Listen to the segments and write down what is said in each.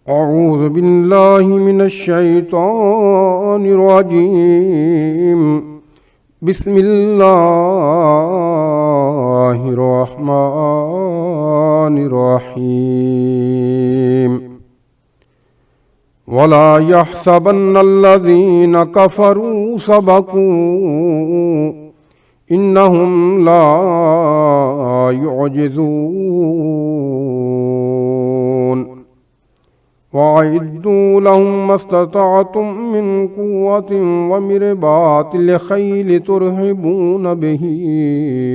أعوذ بالله من الشيطان الرجيم. بسم الله الرحمن الرحيم. ولا يحسبن الذين كفروا سبقوا إنهم لا يعجزون. وأعدوا لهم ما استطعتم من قوة ومن رباط الخيل ترهبون به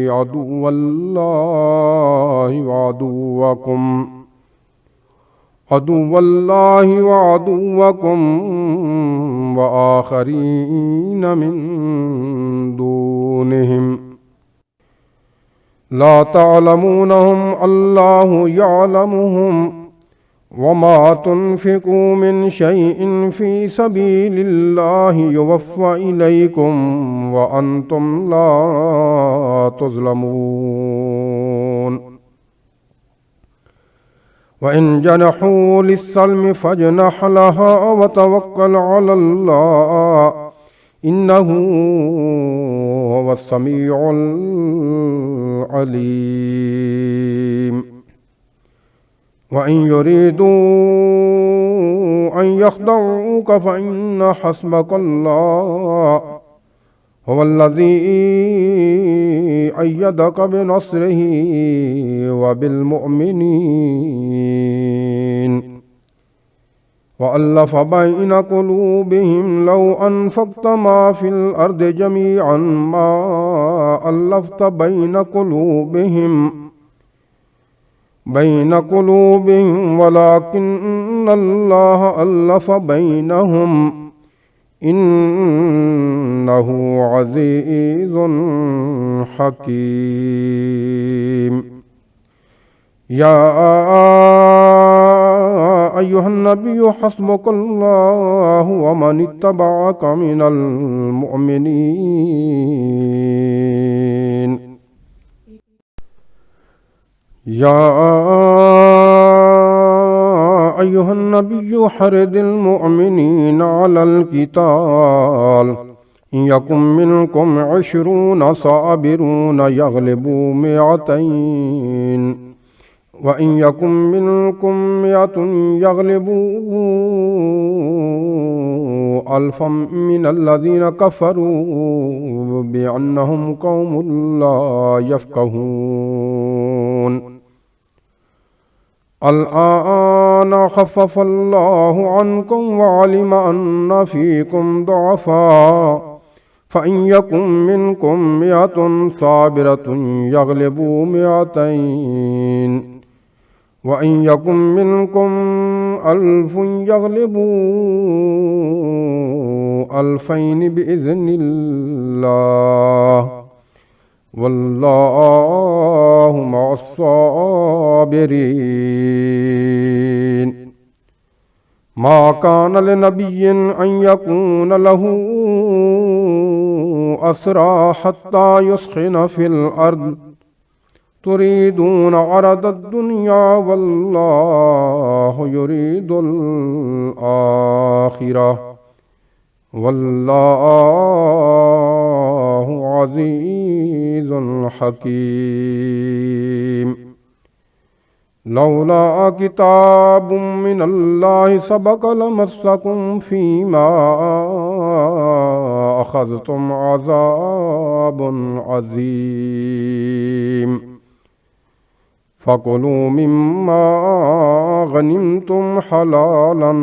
عدو الله وعدوكم وآخرين من دونهم لا تعلمونهم الله يعلمهم. وما تنفقوا من شيء في سبيل الله يوفى إليكم وأنتم لا تظلمون. وإن جنحوا للسلم فاجنح لها وتوكل على الله إنه هو السميع العليم. وإن يريدوا أن يخدعوك فإن حسبك الله هو الذي أيدك بنصره وبالمؤمنين وألف بين قلوبهم لو أنفقت ما في الأرض جميعا ما ألفت بين قلوبهم ولكن الله ألف بينهم إنه عزيز حكيم. يا أيها النبي حسبك الله ومن اتبعك من المؤمنين. يا أيها النبي حرض المؤمنين على القتال إن يكن منكم 20 صابرون يغلبوا 200 وإن يكن منكم 100 يغلبوا 1000 من الذين كفروا بأنهم قوم لا يفقهون. الآن خفف الله عنكم وعلم أن فيكم ضعفا فإن يكن منكم 100 صابرة يغلبوا 200 وإن يكن منكم 1000 يغلبوا 2000 بإذن الله والله مع الصابرين. ما كان لنبي أن يكون له أسرى حتى يسخن في الأرض تريدون عرض الدنيا والله يريد الآخرة والله عزيز حكيم. لولا كتاب من الله سبق لمسكم فيما أخذتم عذاب عظيم. فكلوا مما غنمتم حلالا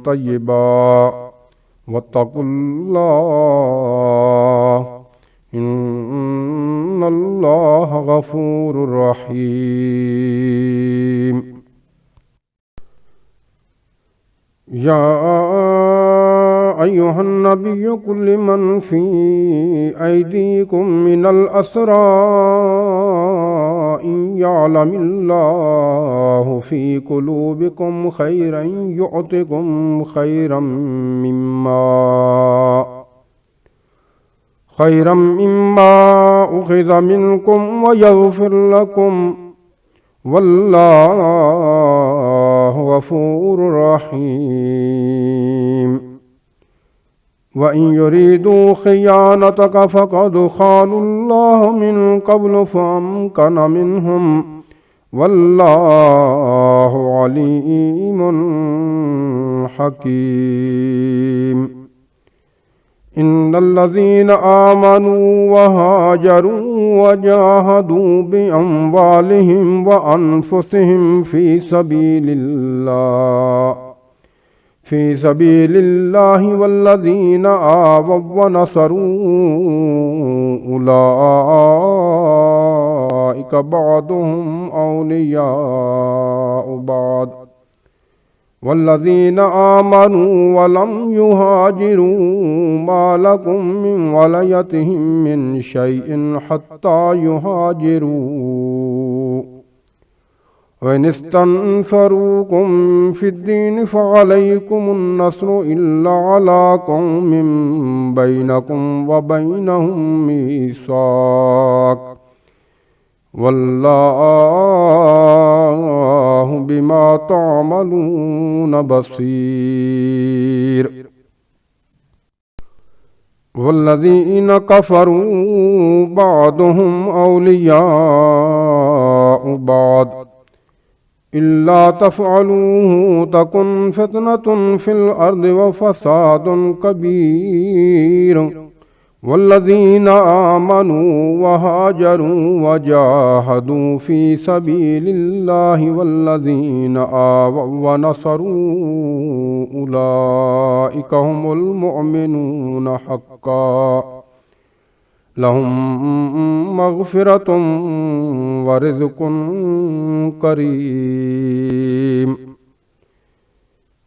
طيبا واتقوا الله إن الله غفور رحيم. يا أيها النبي قل لمن في أيديكم من الأسرى إن يعلم الله في قلوبكم خيرا يعطكم خيرا مما أخذ منكم ويغفر لكم والله الغفور الرحيم وإن يريدوا خيانتك فقد خانوا الله من قبل فأمكن منهم والله عليم حكيم إن الذين آمنوا وهاجروا وجاهدوا بأموالهم وأنفسهم في سبيل الله والذين آووا ونصروا أولئك بعضهم أولياء بعض والذين آمنوا ولم يهاجروا ما لكم من ولايتهم من شيء حتى يهاجروا وإن استنصروكم في الدين فعليكم النصر إلا على قوم بينكم وبينهم ميثاق والله بما تعملون بصير والذين كفروا بعضهم أولياء بعض إلا تفعلوه تكن فتنة في الأرض وفساد كبير والذين آمنوا وهاجروا وجاهدوا في سبيل الله والذين آووا ونصروا أولئك هم المؤمنون حقا لهم مغفرة ورزق كريم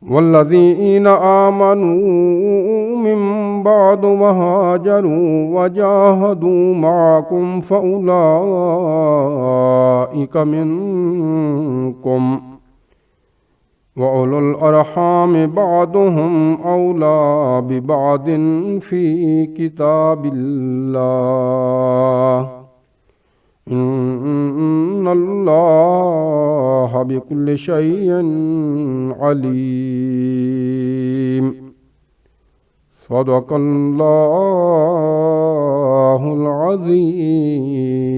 والذين آمنوا من بعد وهاجروا وجاهدوا معكم فأولئك منكم وأولو الأرحام بعضهم أولى ببعض في كتاب الله إن الله بكل شيء عليم صدق الله العظيم.